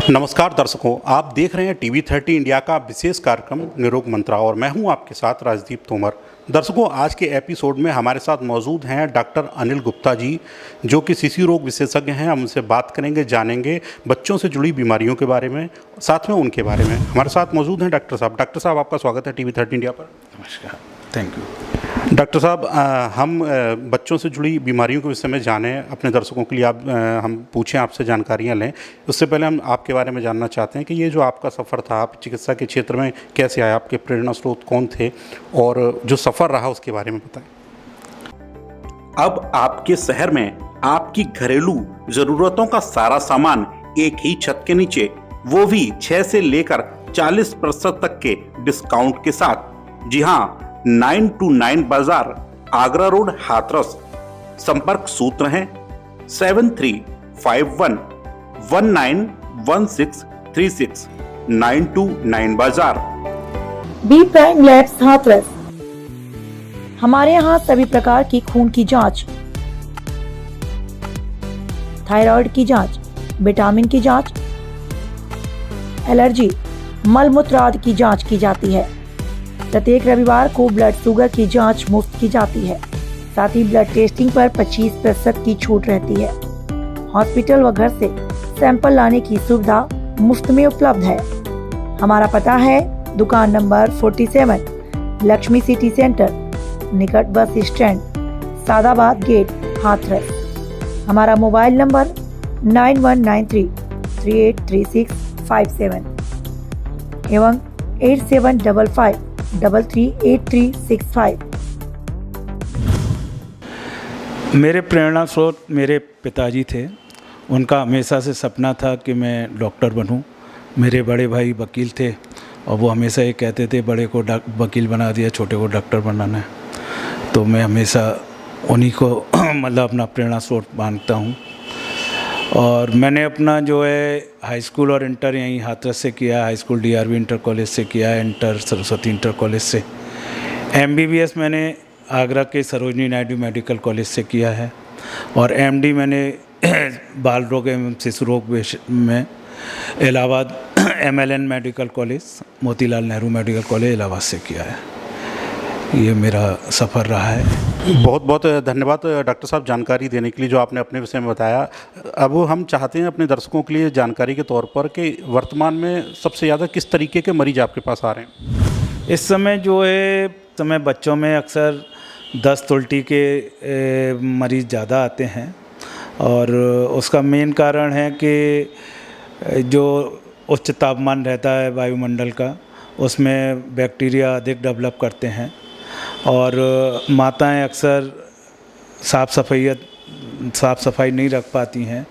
नमस्कार दर्शकों, आप देख रहे हैं TV30 इंडिया का विशेष कार्यक्रम निरोग मंत्रा और मैं हूं आपके साथ राजदीप तोमर। दर्शकों, आज के एपिसोड में हमारे साथ मौजूद हैं डॉक्टर अनिल गुप्ता जी, जो कि शिशु रोग विशेषज्ञ हैं। हम उनसे बात करेंगे, जानेंगे बच्चों से जुड़ी बीमारियों के बारे में, साथ में उनके बारे में। हमारे साथ मौजूद हैं डॉक्टर साहब। डॉक्टर साहब, आपका स्वागत है TV30 इंडिया पर। नमस्कार, थैंक यू। डॉक्टर साहब, हम बच्चों से जुड़ी बीमारियों के विषय में जानें, अपने दर्शकों के लिए हम पूछें, आपसे जानकारियां लें। उससे पहले हम आपके बारे में जानना चाहते हैं कि ये जो आपका सफ़र था, आप चिकित्सा के क्षेत्र में कैसे आए, आपके प्रेरणा स्रोत कौन थे और जो सफ़र रहा उसके बारे में बताएं। अब आपके शहर में आपकी घरेलू ज़रूरतों का सारा सामान एक ही छत के नीचे, वो भी 6 से लेकर 40% तक के डिस्काउंट के साथ। जी हाँ, 929 बाजार, आगरा रोड, हाथरस। संपर्क सूत्र हैं 7351191636 929 बाजार। B prime labs Hathras. हमारे यहाँ सभी प्रकार की खून की जांच, थायराइड की जांच, विटामिन की जांच, एलर्जी, मल मूत्र आदि की जांच की जाती है। प्रत्येक रविवार को ब्लड शुगर की जांच मुफ्त की जाती है। साथ ही ब्लड टेस्टिंग पर 25% की छूट रहती है। हॉस्पिटल व घर से सैंपल लाने की सुविधा मुफ्त में उपलब्ध है। हमारा पता है दुकान नंबर 47, लक्ष्मी सिटी सेंटर, निकट bus stand, Sadabad gate, Hathras. हमारा मोबाइल नंबर 9193383657 एवं 8755338365। मेरे प्रेरणा स्रोत मेरे पिताजी थे। उनका हमेशा से सपना था कि मैं डॉक्टर बनूं। मेरे बड़े भाई वकील थे और वो हमेशा ये कहते थे, बड़े को वकील बना दिया, छोटे को डॉक्टर बनाना है। तो मैं हमेशा उन्हीं को मतलब अपना प्रेरणा स्रोत मानता हूँ। और मैंने अपना जो है हाई स्कूल और इंटर यहीं हाथरस से किया। High school DRV inter college से किया, इंटर सरस्वती इंटर कॉलेज से। MBBS मैंने आगरा के सरोजनी नायडू मेडिकल कॉलेज से किया है और MD मैंने बाल रोग एवं शिशु रोग में Allahabad MLN medical college, Motilal Nehru medical college Allahabad से किया है। ये मेरा सफ़र रहा है। बहुत बहुत धन्यवाद डॉक्टर साहब जानकारी देने के लिए, जो आपने अपने विषय में बताया। अब हम चाहते हैं अपने दर्शकों के लिए जानकारी के तौर पर कि वर्तमान में सबसे ज़्यादा किस तरीके के मरीज आपके पास आ रहे हैं। इस समय जो है बच्चों में अक्सर दस्त उल्टी के मरीज़ ज़्यादा आते हैं और उसका मेन कारण है कि जो उच्च तापमान रहता है वायुमंडल का, उसमें बैक्टीरिया अधिक डेवलप करते हैं और माताएं अक्सर साफ़ सफाई नहीं रख पाती हैं।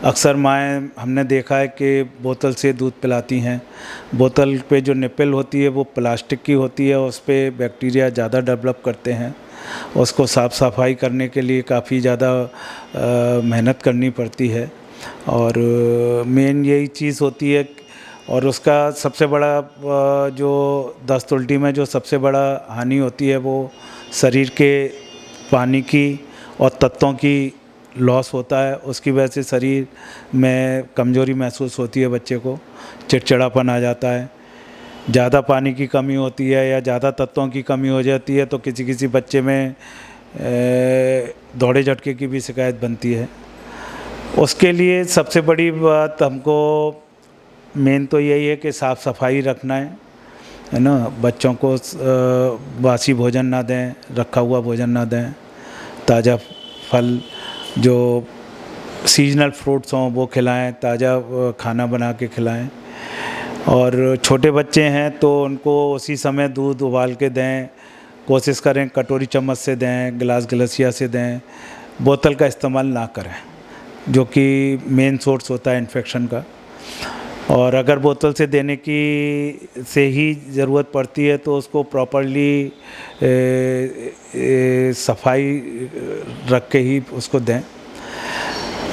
अक्सर माएँ हमने देखा है कि बोतल से दूध पिलाती हैं। बोतल पे जो निप्पल होती है वो प्लास्टिक की होती है, उस पे बैक्टीरिया ज़्यादा डेवलप करते हैं। उसको साफ़ सफाई करने के लिए काफ़ी ज़्यादा मेहनत करनी पड़ती है और मेन यही चीज़ होती है। और उसका सबसे बड़ा जो दस्त उल्टी में जो सबसे बड़ा हानि होती है वो शरीर के पानी की और तत्वों की लॉस होता है। उसकी वजह से शरीर में कमज़ोरी महसूस होती है, बच्चे को चिड़चिड़ापन आ जाता है। ज़्यादा पानी की कमी होती है या ज़्यादा तत्वों की कमी हो जाती है तो किसी बच्चे में दौड़े झटके की भी शिकायत बनती है। उसके लिए सबसे बड़ी बात हमको मेन तो यही है कि साफ़ सफाई रखना है ना। बच्चों को बासी भोजन ना दें, रखा हुआ भोजन ना दें। ताज़ा फल, जो सीजनल फ्रूट्स हों वो खिलाएं, ताज़ा खाना बना के खिलाएं। और छोटे बच्चे हैं तो उनको उसी समय दूध उबाल के दें। कोशिश करें कटोरी चम्मच से दें, गिलास गिलसिया से दें। बोतल का इस्तेमाल ना करें, जो कि मेन सोर्स होता है इन्फेक्शन का। और अगर बोतल से देने की से ही ज़रूरत पड़ती है तो उसको प्रॉपरली सफाई रख के ही उसको दें।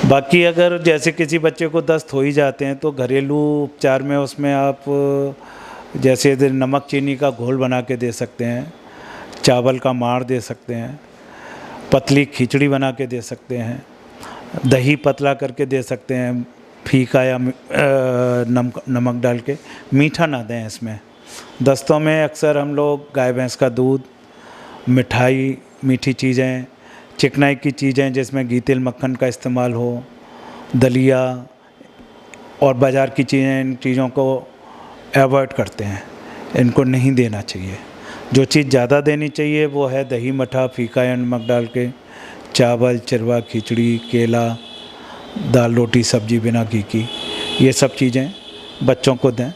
बाकी अगर जैसे किसी बच्चे को दस्त हो ही जाते हैं तो घरेलू उपचार में उसमें आप जैसे नमक चीनी का घोल बना के दे सकते हैं, चावल का माड़ दे सकते हैं, पतली खिचड़ी बना के दे सकते हैं, दही पतला करके दे सकते हैं, फीका या नमक डाल के, मीठा ना दें इसमें। दस्तों में अक्सर हम लोग गाय भैंस का दूध, मिठाई, मीठी चीज़ें, चिकनाई की चीज़ें जिसमें घी तेल मक्खन का इस्तेमाल हो, दलिया और बाज़ार की चीज़ें, इन चीज़ों को अवॉइड करते हैं, इनको नहीं देना चाहिए। जो चीज़ ज़्यादा देनी चाहिए वो है दही मठा, फीका या नमक डाल के, चावल, चिरवा, खिचड़ी, केला, दाल, रोटी, सब्जी बिना घी की, ये सब चीज़ें बच्चों को दें।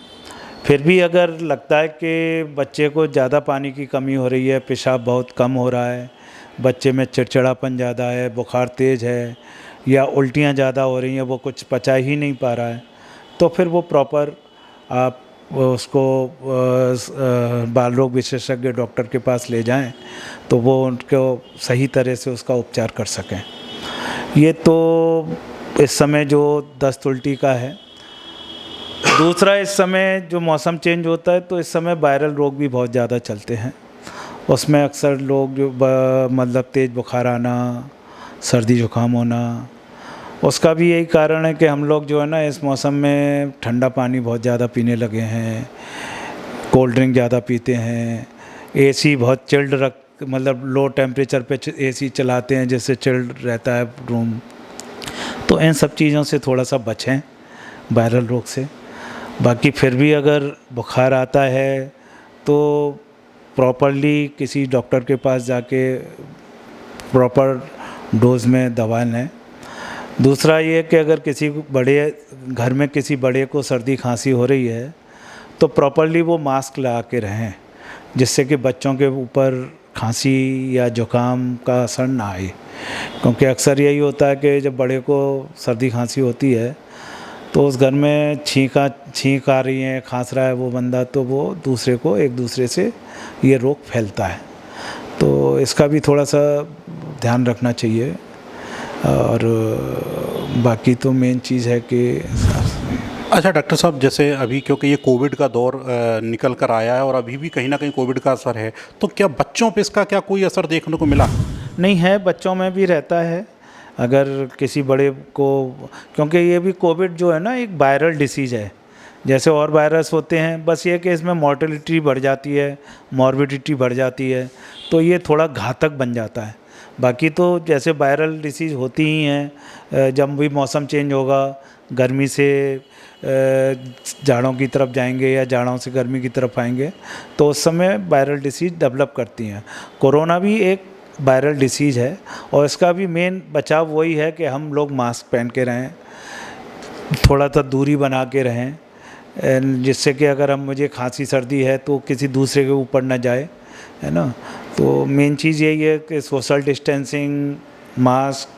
फिर भी अगर लगता है कि बच्चे को ज़्यादा पानी की कमी हो रही है, पेशाब बहुत कम हो रहा है, बच्चे में चिड़चिड़ापन ज़्यादा है, बुखार तेज़ है या उल्टियाँ ज़्यादा हो रही हैं, वो कुछ पचा ही नहीं पा रहा है, तो फिर वो प्रॉपर आप उसको बाल रोग विशेषज्ञ डॉक्टर के पास ले जाएं तो वो उनको सही तरह से उसका उपचार कर सकें। ये तो इस समय जो दस्त उल्टी का है। दूसरा, इस समय जो मौसम चेंज होता है तो इस समय वायरल रोग भी बहुत ज़्यादा चलते हैं। उसमें अक्सर लोग जो मतलब तेज़ बुखार आना, सर्दी जुकाम होना, उसका भी यही कारण है कि हम लोग जो है ना इस मौसम में ठंडा पानी बहुत ज़्यादा पीने लगे हैं, कोल्ड ड्रिंक ज़्यादा पीते हैं, एसी बहुत चिल्ड मतलब लो टेम्परेचर पे एसी चलाते हैं जिससे चिल्ड रहता है रूम। तो इन सब चीज़ों से थोड़ा सा बचें वायरल रोग से। बाकी फिर भी अगर बुखार आता है तो प्रॉपरली किसी डॉक्टर के पास जाके प्रॉपर डोज में दवा लें। दूसरा ये कि अगर किसी बड़े घर में किसी बड़े को सर्दी खांसी हो रही है तो प्रॉपरली वो मास्क लगा के रहें, जिससे कि बच्चों के ऊपर खांसी या जुकाम का असर ना आए। क्योंकि अक्सर यही होता है कि जब बड़े को सर्दी खांसी होती है तो उस घर में छींक आ रही है, खांस रहा है वो बंदा, तो वो दूसरे को एक दूसरे से ये रोग फैलता है। तो इसका भी थोड़ा सा ध्यान रखना चाहिए। और बाकी तो मेन चीज़ है कि अच्छा डॉक्टर साहब, जैसे अभी क्योंकि ये कोविड का दौर निकल कर आया है और अभी भी कहीं ना कहीं कोविड का असर है, तो क्या बच्चों पे इसका क्या कोई असर देखने को मिला? नहीं है, बच्चों में भी रहता है। अगर किसी बड़े को, क्योंकि ये भी कोविड जो है ना एक वायरल डिसीज़ है, जैसे और वायरस होते हैं, बस ये कि इसमें मॉर्टेलिटी बढ़ जाती है, मॉर्बिडिटी बढ़ जाती है, तो ये थोड़ा घातक बन जाता है। बाकी तो जैसे वायरल डिसीज़ होती ही हैं, जब भी मौसम चेंज होगा, गर्मी से जाड़ों की तरफ जाएंगे या जाड़ों से गर्मी की तरफ आएंगे तो उस समय वायरल डिसीज़ डेवलप करती हैं। कोरोना भी एक वायरल डिसीज़ है और इसका भी मेन बचाव वही है कि हम लोग मास्क पहन के रहें, थोड़ा सा दूरी बना के रहें, जिससे कि अगर मुझे खांसी सर्दी है तो किसी दूसरे के ऊपर ना जाए, है ना। तो मेन चीज़ यही है कि सोशल डिस्टेंसिंग, मास्क,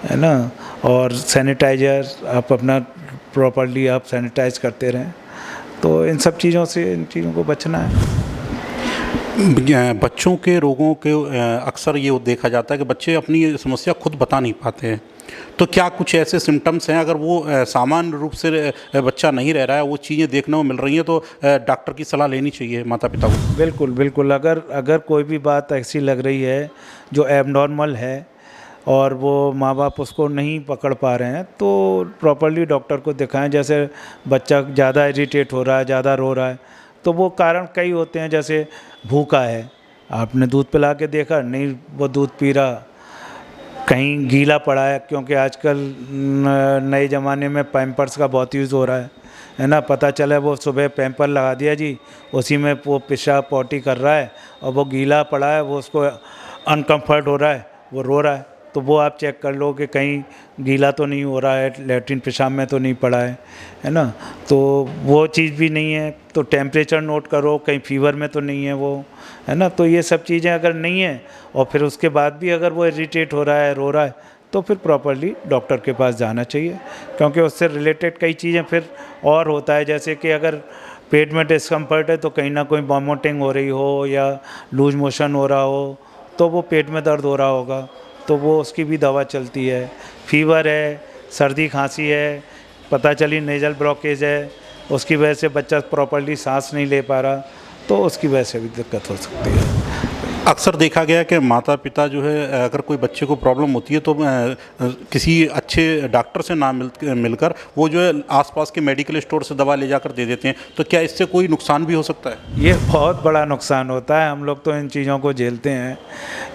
है ना, और सैनिटाइज़र आप अपना प्रॉपरली आप सैनिटाइज करते रहें। तो इन सब चीज़ों से, इन चीज़ों को बचना है। बच्चों के रोगों के अक्सर ये देखा जाता है कि बच्चे अपनी समस्या खुद बता नहीं पाते हैं, तो क्या कुछ ऐसे सिम्टम्स हैं, अगर वो सामान्य रूप से बच्चा नहीं रह रहा है, वो चीज़ें देखने को मिल रही हैं, तो डॉक्टर की सलाह लेनी चाहिए माता पिता को? बिल्कुल बिल्कुल, अगर कोई भी बात ऐसी लग रही है जो एबनॉर्मल है और वो माँ बाप उसको नहीं पकड़ पा रहे हैं तो प्रॉपरली डॉक्टर को दिखाएं। जैसे बच्चा ज़्यादा इरिटेट हो रहा है, ज़्यादा रो रहा है, तो वो कारण कई होते हैं। जैसे भूखा है, आपने दूध पिला के देखा, नहीं वो दूध पी रहा, कहीं गीला पड़ा है, क्योंकि आजकल नए ज़माने में पैम्पर्स का बहुत यूज़ हो रहा है ना। पता चला वो सुबह पैम्पर लगा दिया जी, उसी में वो पेशाब पॉटी कर रहा है और वो गीला पड़ा है, वो उसको अनकम्फर्ट हो रहा है, वो रो रहा है, तो वो आप चेक कर लो कि कहीं गीला तो नहीं हो रहा है, लैट्रिन पेशाब में तो नहीं पड़ा है ना। तो वो चीज़ भी नहीं है, तो टेम्परेचर नोट करो, कहीं फीवर में तो नहीं है वो, है ना। तो ये सब चीज़ें अगर नहीं है और फिर उसके बाद भी अगर वो इरिटेट हो रहा है, रो रहा है, तो फिर प्रॉपरली डॉक्टर के पास जाना चाहिए, क्योंकि उससे रिलेटेड कई चीज़ें फिर और होता है। जैसे कि अगर पेट में डिस्कम्फर्ट है तो कहीं ना कोई वॉमिटिंग हो रही हो या लूज मोशन हो रहा हो, तो वो पेट में दर्द हो रहा होगा, तो वो उसकी भी दवा चलती है। फीवर है, सर्दी खांसी है, पता चली नेज़ल ब्लॉकेज है, उसकी वजह से बच्चा प्रॉपरली सांस नहीं ले पा रहा, तो उसकी वजह से भी दिक्कत हो सकती है। अक्सर देखा गया कि माता पिता जो है अगर कोई बच्चे को प्रॉब्लम होती है तो किसी अच्छे डॉक्टर से ना मिलकर वो जो है आसपास के मेडिकल स्टोर से दवा ले जाकर दे देते हैं, तो क्या इससे कोई नुकसान भी हो सकता है? ये बहुत बड़ा नुकसान होता है। हम लोग तो इन चीज़ों को झेलते हैं।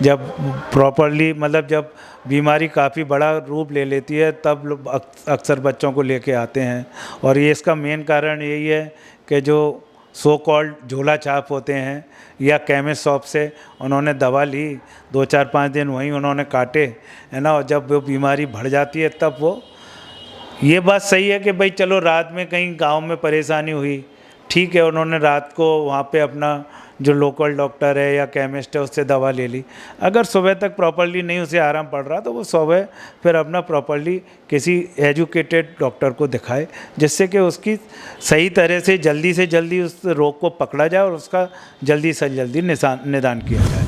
जब प्रॉपरली मतलब जब बीमारी काफ़ी बड़ा रूप ले लेती है तब लोग अक्सर बच्चों को लेके आते हैं, और ये इसका मेन कारण यही है कि जो सो कॉल्ड झोला छाप होते हैं या केमिस्ट शॉप से उन्होंने दवा ली, 2-4-5 दिन वहीं उन्होंने काटे, है ना, और जब वो बीमारी बढ़ जाती है तब वो, ये बात सही है कि भाई चलो रात में कहीं गांव में परेशानी हुई, ठीक है, उन्होंने रात को वहाँ पे अपना जो लोकल डॉक्टर है या केमिस्ट है उससे दवा ले ली। अगर सुबह तक प्रॉपरली नहीं उसे आराम पड़ रहा तो वो सुबह फिर अपना प्रॉपरली किसी एजुकेटेड डॉक्टर को दिखाए, जिससे कि उसकी सही तरह से जल्दी उस रोग को पकड़ा जाए और उसका जल्दी से जल्दी निदान किया जाए।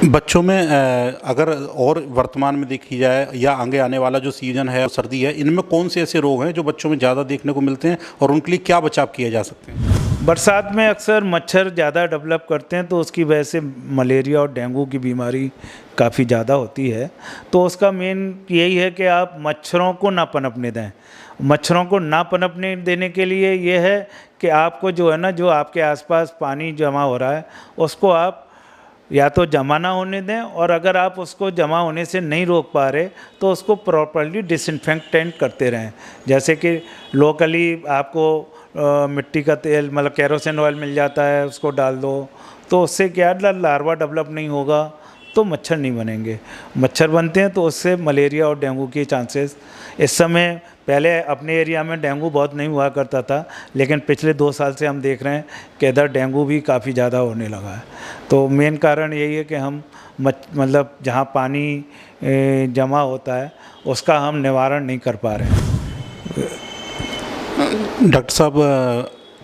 बच्चों में अगर और वर्तमान में देखी जाए या आगे आने वाला जो सीज़न है सर्दी है, इनमें कौन से ऐसे रोग हैं जो बच्चों में ज़्यादा देखने को मिलते हैं और उनके लिए क्या बचाव किए जा सकते हैं? बरसात में अक्सर मच्छर ज़्यादा डेवलप करते हैं, तो उसकी वजह से मलेरिया और डेंगू की बीमारी काफ़ी ज़्यादा होती है। तो उसका मेन यही है कि आप मच्छरों को ना पनपने दें। मच्छरों को ना पनपने देने के लिए ये है कि आपको जो है ना, जो आपके आसपास पानी जमा हो रहा है उसको आप या तो जमा ना होने दें, और अगर आप उसको जमा होने से नहीं रोक पा रहे तो उसको प्रॉपरली डिसइंफेक्टेंट करते रहें। जैसे कि लोकली आपको मिट्टी का तेल मतलब केरोसिन ऑयल मिल जाता है, उसको डाल दो, तो उससे क्या लार्वा डेवलप नहीं होगा तो मच्छर नहीं बनेंगे। मच्छर बनते हैं तो उससे मलेरिया और डेंगू के चांसेस इस समय, पहले अपने एरिया में डेंगू बहुत नहीं हुआ करता था, लेकिन पिछले 2 साल से हम देख रहे हैं कि इधर डेंगू भी काफ़ी ज़्यादा होने लगा है। तो मेन कारण यही है कि हम मतलब जहाँ पानी जमा होता है उसका हम निवारण नहीं कर पा रहे हैं। डॉक्टर साहब,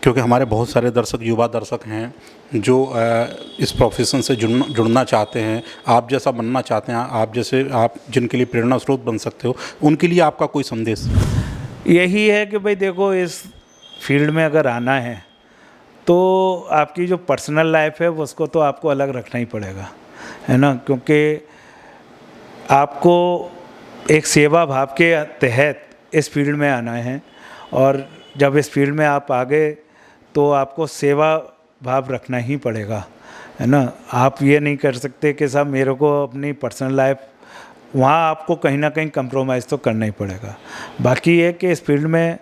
क्योंकि हमारे बहुत सारे दर्शक युवा दर्शक हैं जो इस प्रोफेशन से जुड़ना चाहते हैं, आप जैसा बनना चाहते हैं, आप जिनके लिए प्रेरणा स्रोत बन सकते हो, उनके लिए आपका कोई संदेश? यही है कि भाई देखो, इस फील्ड में अगर आना है तो आपकी जो पर्सनल लाइफ है उसको तो आपको अलग रखना ही पड़ेगा, है ना, क्योंकि आपको एक सेवा भाव के तहत इस फील्ड में आना है, और जब इस फील्ड में आप आ गए तो आपको सेवा भाव रखना ही पड़ेगा, है ना। आप ये नहीं कर सकते कि साहब मेरे को अपनी पर्सनल लाइफ, वहाँ आपको कहीं ना कहीं कंप्रोमाइज़ तो करना ही पड़ेगा। बाकी ये कि इस फील्ड में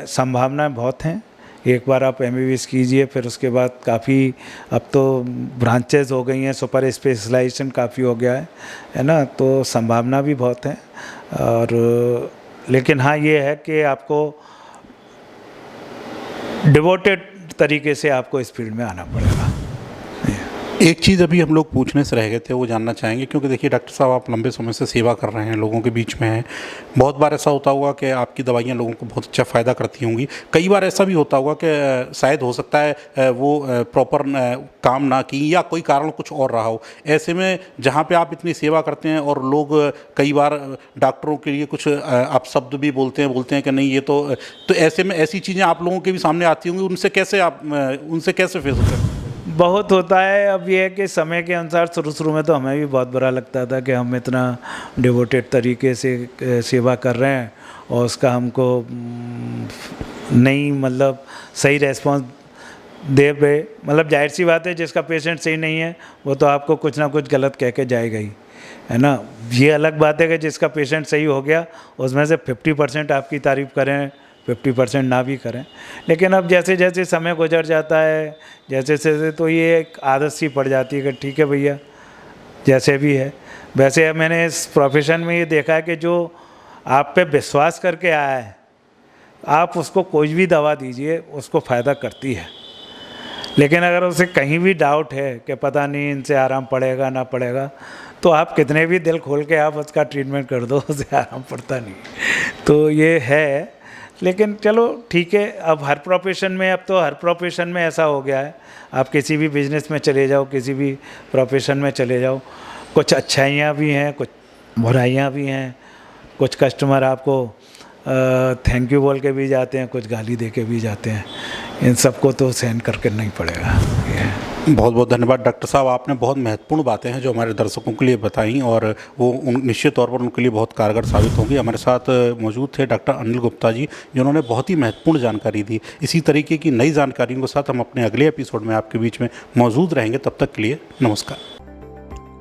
संभावनाएं बहुत हैं। एक बार आप MBBS कीजिए, फिर उसके बाद काफ़ी अब तो ब्रांचेज हो गई हैं, सुपर स्पेशलाइजेशन काफ़ी हो गया है ना, तो संभावना भी बहुत है। और लेकिन हाँ, ये है कि आपको डिवोटेड तरीके से आपको इस फील्ड में आना पड़ेगा। एक चीज़ अभी हम लोग पूछने से रह गए थे, वो जानना चाहेंगे, क्योंकि देखिए डॉक्टर साहब, आप लंबे समय से सेवा कर रहे हैं, लोगों के बीच में हैं। बहुत बार ऐसा होता होगा कि आपकी दवाइयाँ लोगों को बहुत अच्छा फ़ायदा करती होंगी। कई बार ऐसा भी होता होगा कि शायद हो सकता है वो प्रॉपर काम ना की या कोई कारण कुछ और रहा हो। ऐसे में जहाँ पे आप इतनी सेवा करते हैं और लोग कई बार डॉक्टरों के लिए कुछ अपशब्द भी बोलते हैं कि नहीं ये तो ऐसे में ऐसी चीज़ें आप लोगों के भी सामने आती होंगी, उनसे कैसे फेस होते हैं? बहुत होता है। अब ये है कि समय के अनुसार शुरू में तो हमें भी बहुत बुरा लगता था कि हम इतना डिवोटेड तरीके से सेवा कर रहे हैं और उसका हमको नहीं मतलब सही रेस्पॉन्स दे पे, मतलब जाहिर सी बात है, जिसका पेशेंट सही नहीं है वो तो आपको कुछ ना कुछ गलत कह के जाएगा ही, है ना। ये अलग बात है कि जिसका पेशेंट सही हो गया उसमें से 50% आपकी तारीफ़ करें, 50% ना भी करें। लेकिन अब जैसे जैसे समय गुजर जाता है, जैसे तो ये एक आदत सी पड़ जाती है कि ठीक है भैया जैसे भी है। वैसे मैंने इस प्रोफेशन में ये देखा है कि जो आप पे विश्वास करके आया है, आप उसको कोई भी दवा दीजिए उसको फ़ायदा करती है। लेकिन अगर उसे कहीं भी डाउट है कि पता नहीं इनसे आराम पड़ेगा ना पड़ेगा, तो आप कितने भी दिल खोल के आप उसका ट्रीटमेंट कर दो, उसे आराम पड़ता नहीं। तो ये है, लेकिन चलो ठीक है। अब हर प्रोफेशन में ऐसा हो गया है, आप किसी भी बिज़नेस में चले जाओ, किसी भी प्रोफेशन में चले जाओ, कुछ अच्छाइयाँ भी हैं, कुछ बुराइयाँ भी हैं। कुछ कस्टमर आपको थैंक यू बोल के भी जाते हैं, कुछ गाली दे के भी जाते हैं। इन सबको तो सहन करके नहीं पड़ेगा। बहुत बहुत धन्यवाद डॉक्टर साहब, आपने बहुत महत्वपूर्ण बातें हैं जो हमारे दर्शकों के लिए बताई और वो निश्चित तौर पर उनके लिए बहुत कारगर साबित होंगी। हमारे साथ मौजूद थे डॉक्टर अनिल गुप्ता जी, जिन्होंने बहुत ही महत्वपूर्ण जानकारी दी। इसी तरीके की नई जानकारियों के साथ हम अपने अगले एपिसोड में आपके बीच में मौजूद रहेंगे। तब तक के लिए नमस्कार।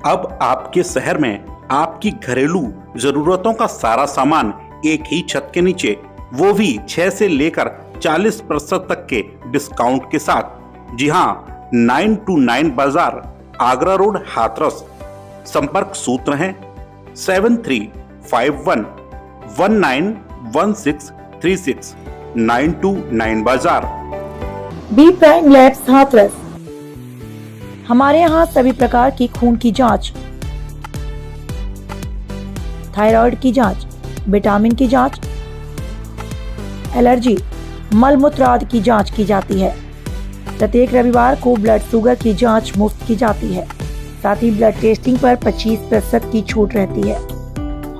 अब आपके शहर में आपकी घरेलू ज़रूरतों का सारा सामान एक ही छत के नीचे, वो भी 6 से लेकर 40% तक के डिस्काउंट के साथ। जी हाँ, 929 बाजार, आगरा रोड, हाथरस। संपर्क सूत्र हैं 7351191636, 929 बाजार। B prime labs Hathras. हमारे यहाँ सभी प्रकार की खून की जांच, थायराइड की जांच, विटामिन की जांच, एलर्जी, मल मूत्र आदि की जांच की जाती है। प्रत्येक रविवार को ब्लड शुगर की जांच मुफ्त की जाती है। साथ ही ब्लड टेस्टिंग पर 25% की छूट रहती है।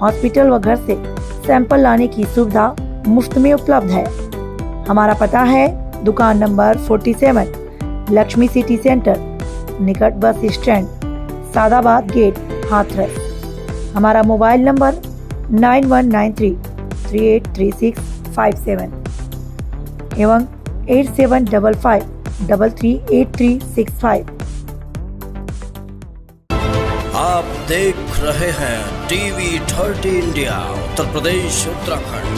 हॉस्पिटल व घर से सैंपल लाने की सुविधा मुफ्त में उपलब्ध है। हमारा पता है दुकान नंबर 47, लक्ष्मी सिटी सेंटर, निकट bus stand, Sadabad gate, Hathras. हमारा मोबाइल नंबर 9193383657 एवं 8755338365। आप देख रहे हैं टीवी 30 इंडिया, उत्तर प्रदेश, उत्तराखंड।